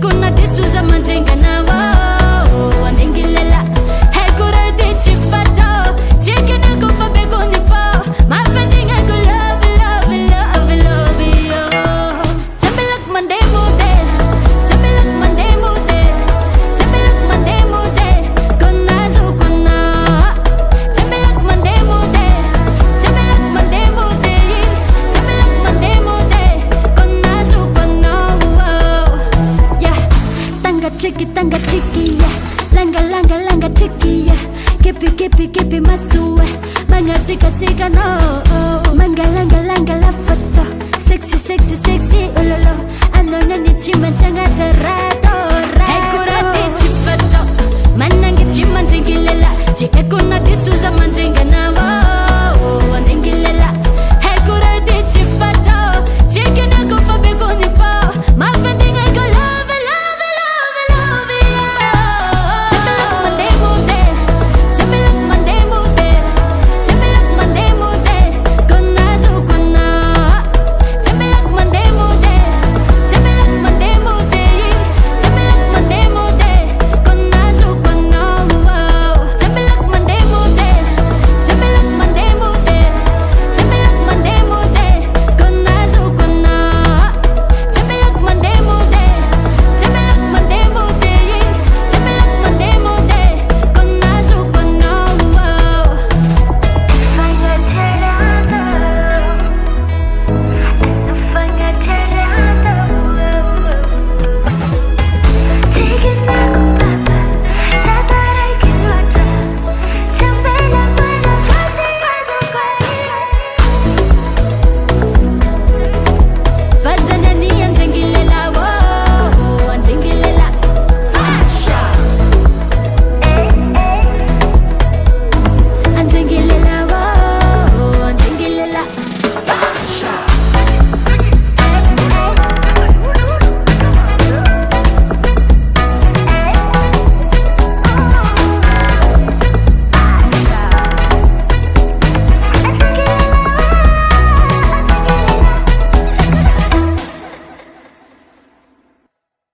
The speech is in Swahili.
kuna tisuza manjenga na wo anjengilela hekura de chifato chicken go for big on the fall my fending I go love you tell me like Monday mood tell me like Monday mood tell me like Monday mood gonna zo gonna tell me like Monday mood tell me like Monday mood tell me like Monday mood gonna zo gonna yeah tanga tricky yeah langa tricky yeah kipi masue manga tika no manga langa la foto sexy ulolo andona ni chima changa tarato hekura ti chifato manangi chima jingilela ji ekuna